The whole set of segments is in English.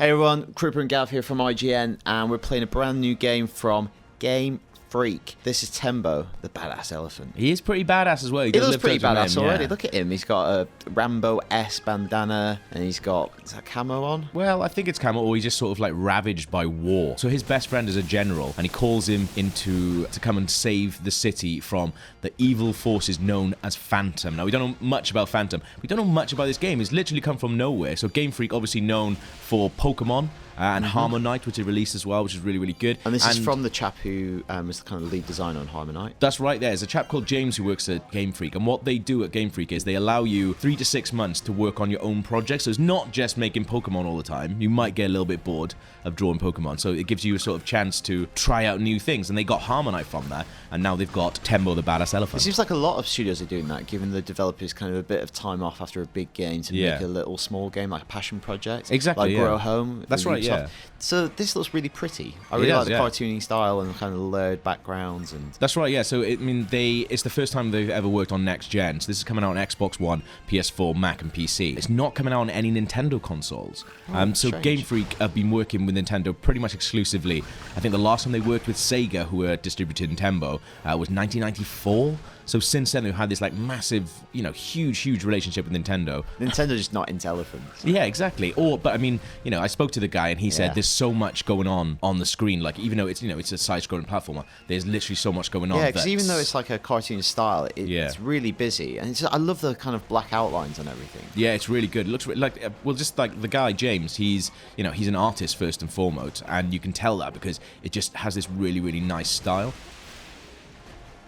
Hey everyone, Cripper and Gav here from IGN, and we're playing a brand new game from Game Freak. This is Tembo the Badass Elephant. He is pretty badass as well. He looks pretty badass already. Look at him. He's got a Rambo-esque bandana, and he's got, is that camo on? Well, I think it's camo, or he's just sort of like ravaged by war. So his best friend is a general, and he calls him to come and save the city from the evil forces known as Phantom. Now, we don't know much about Phantom. We don't know much about this game. It's literally come from nowhere. So Game Freak, obviously known for Pokémon, and Harmonite, which they released as well, which is really, really good. And this is from the chap who was the kind of lead designer on Harmonite. That's right there. There's a chap called James who works at Game Freak, and what they do at Game Freak is they allow you 3 to 6 months to work on your own project. So it's not just making Pokemon all the time. You might get a little bit bored of drawing Pokemon, so it gives you a sort of chance to try out new things. And they got Harmonite from that, and now they've got Tembo the Badass Elephant. It seems like a lot of studios are doing that, giving the developers kind of a bit of time off after a big game to make a little small game, like a passion project. Exactly, like Grow Home. That's right, yeah. So this looks really pretty. I really like the cartoony style and kind of layered backgrounds. And that's right, yeah. So it's the first time they've ever worked on next gen. So this is coming out on Xbox One, PS4, Mac, and PC. It's not coming out on any Nintendo consoles. So strange. Game Freak have been working with Nintendo pretty much exclusively. I think the last time they worked with Sega, who were distributing Tembo, was 1994. So since then, they've had this like massive, huge relationship with Nintendo. Nintendo's just not into elephants. Yeah, exactly. But I mean, I spoke to the guy and he said there's so much going on the screen. Like even though it's it's a side-scrolling platformer, there's literally so much going on. Yeah, because even though it's like a cartoon style, it's really busy, and I love the kind of black outlines on everything. Yeah, it's really good. It looks like just like the guy James. He's he's an artist first and foremost, and you can tell that because it just has this really nice style.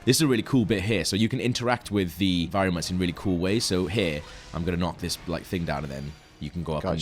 This is a really cool bit here, so you can interact with the environments in really cool ways. So here, I'm gonna knock this thing down, and then you can go up.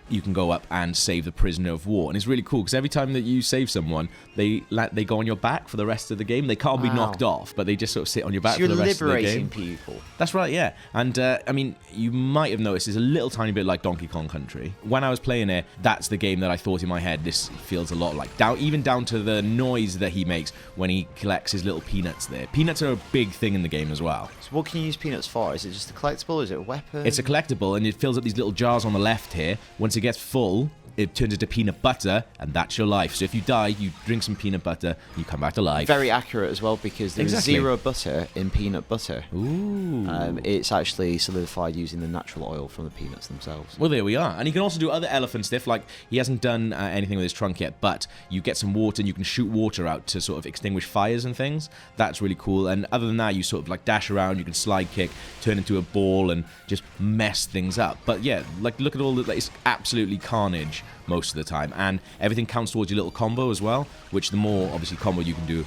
You can go up and save the prisoner of war, and it's really cool because every time that you save someone, they go on your back for the rest of the game. They can't be knocked off, but they just sort of sit on your back for the rest of the game. You're liberating people. That's right, yeah. And I mean, you might have noticed it's a little tiny bit like Donkey Kong Country. When I was playing it, that's the game that I thought in my head. This feels a lot like even down to the noise that he makes when he collects his little peanuts. There, peanuts are a big thing in the game as well. So what can you use peanuts for? Is it just a collectible? Is it a weapon? It's a collectible, and it fills up these little jars on the left here. Once it gets full, it turns into peanut butter, and that's your life. So if you die, you drink some peanut butter, you come back to life. Very accurate as well, because there's zero butter in peanut butter. Ooh. It's actually solidified using the natural oil from the peanuts themselves. Well, there we are. And you can also do other elephant stuff, like he hasn't done anything with his trunk yet, but you get some water, and you can shoot water out to sort of extinguish fires and things. That's really cool. And other than that, you sort of like dash around, you can slide kick, turn into a ball, and just mess things up. But yeah, like look at all the, it's absolutely carnage most of the time, and everything counts towards your little combo as well, which the more obviously combo you can do,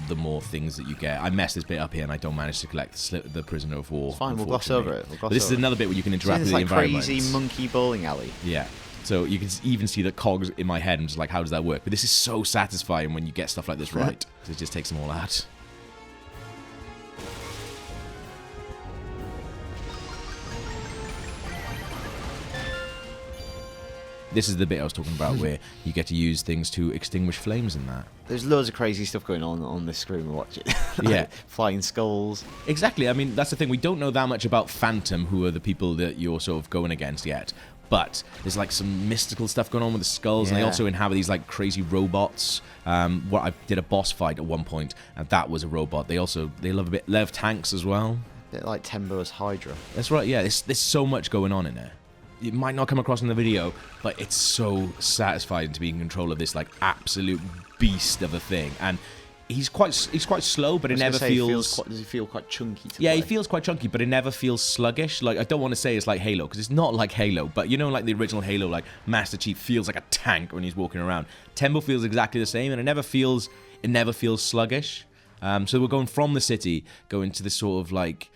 the more things that you get. I messed this bit up here and I don't manage to collect the prisoner of war. It's fine, we'll gloss over it. But this is another bit where you can interact with the environment. It's like crazy monkey bowling alley. Yeah. So you can even see the cogs in my head and just like, how does that work? But this is so satisfying when you get stuff like this right. It just takes them all out. This is the bit I was talking about where you get to use things to extinguish flames in that. There's loads of crazy stuff going on this screen. Watch it. Like yeah. Flying skulls. Exactly. I mean, that's the thing. We don't know that much about Phantom, who are the people that you're sort of going against yet. But there's like some mystical stuff going on with the skulls, and they also inhabit these like crazy robots. I did a boss fight at one point, and that was a robot. They love tanks as well. A bit like Tembo's Hydra. That's right. Yeah. There's so much going on in there. It might not come across in the video, but it's so satisfying to be in control of this like absolute beast of a thing. And he's quite slow, but it never feels. Does he feel quite chunky? Yeah, he feels quite chunky, but it never feels sluggish. Like I don't want to say it's like Halo because it's not like Halo, but like the original Halo, like Master Chief feels like a tank when he's walking around. Tembo feels exactly the same, and it never feels sluggish. So we're going from the city, going to this sort of like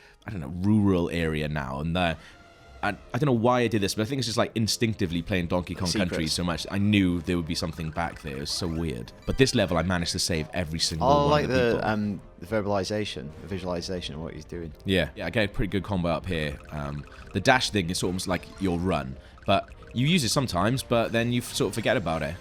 rural area now, and I don't know why I did this, but I think it's just like instinctivally playing Donkey Kong Country so much. I knew there would be something back there. It was so weird. But this level, I managed to save every single one of the people. The verbalization, the visualization of what he's doing. Yeah, I get a pretty good combo up here. The dash thing is almost like your run, but you use it sometimes, but then you sort of forget about it.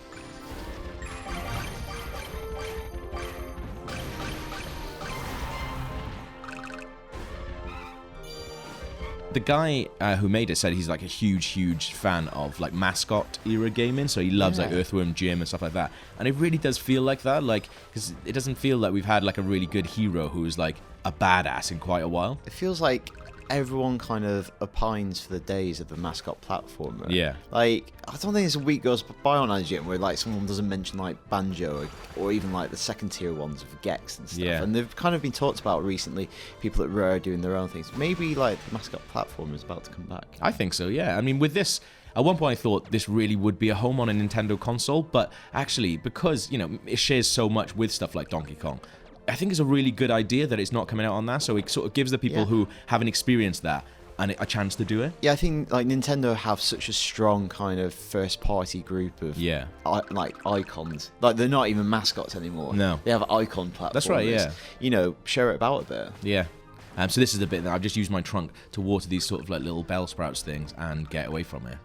the guy who made it said he's like a huge fan of like mascot era gaming, so he loves like Earthworm Jim and stuff like that. And it really does feel like that, like, because it doesn't feel like we've had like a really good hero who is like a badass in quite a while. It feels like everyone kind of opines for the days of the mascot platformer. Yeah. Like, I don't think there's a week goes by on IGN where like someone doesn't mention like Banjo or even like the second tier ones of Gex and stuff. Yeah. And they've kind of been talked about recently, people at Rare doing their own things. Maybe like the mascot platformer is about to come back. I think so, yeah. I mean, with this, at one point I thought this really would be a home on a Nintendo console, but actually, because, you know, it shares so much with stuff like Donkey Kong, I think it's a really good idea that it's not coming out on that, so it sort of gives the people who haven't experienced that a chance to do it. Yeah, I think like Nintendo have such a strong kind of first-party group of like icons. Like they're not even mascots anymore. No, they have icon platformers. That's right. Yeah, you know, share it about a bit. Yeah. So this is the bit that I've just used my trunk to water these sort of like little bell sprouts things and get away from it.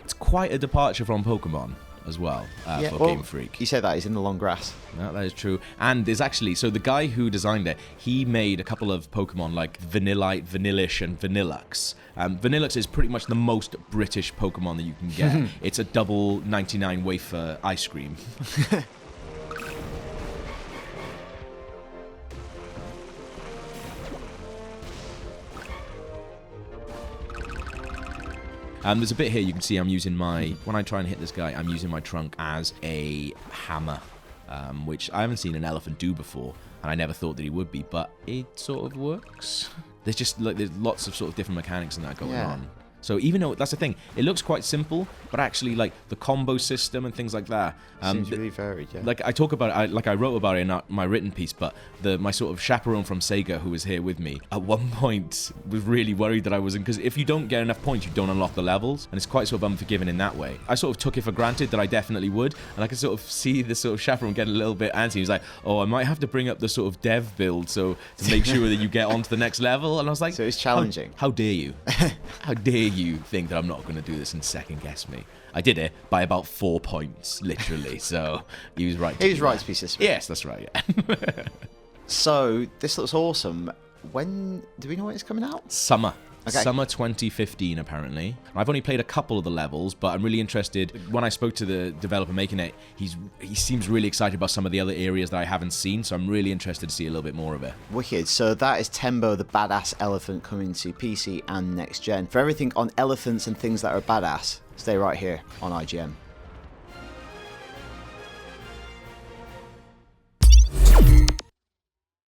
It's quite a departure from Pokemon as well, for Game Freak. You say that, he's in the long grass. No, that is true. And there's actually, so the guy who designed it, he made a couple of Pokemon like Vanillite, Vanillish, and Vanillux. Vanillux is pretty much the most British Pokemon that you can get. It's a double 99 wafer ice cream. There's a bit here you can see I'm using when I try and hit this guy, I'm using my trunk as a hammer, which I haven't seen an elephant do before, and I never thought that he would be, but it sort of works. There's lots of sort of different mechanics in that going on. So even though, that's the thing, it looks quite simple, but actually like the combo system and things like that. Seems really varied, yeah. Like I talk about it, I wrote about it in my written piece, but my sort of chaperone from Sega who was here with me at one point was really worried that I wasn't, because if you don't get enough points, you don't unlock the levels, and it's quite sort of unforgiving in that way. I sort of took it for granted that I definitely would, and I could sort of see the sort of chaperone get a little bit antsy. He was like, oh, I might have to bring up the sort of dev build to make sure that you get onto the next level, and I was like, so it's challenging. How dare you? How dare you think that I'm not going to do this and second guess me? I did it by about 4 points, literally. So he was right. He was right to be suspicious. Yes, that's right. Yeah. So this looks awesome. When do we know when it's coming out? Summer. Okay. Summer 2015, apparently. I've only played a couple of the levels, but I'm really interested. When I spoke to the developer making it, he seems really excited about some of the other areas that I haven't seen, so I'm really interested to see a little bit more of it. Wicked. So that is Tembo the Badass Elephant coming to PC and next gen. For everything on elephants and things that are badass, stay right here on IGN.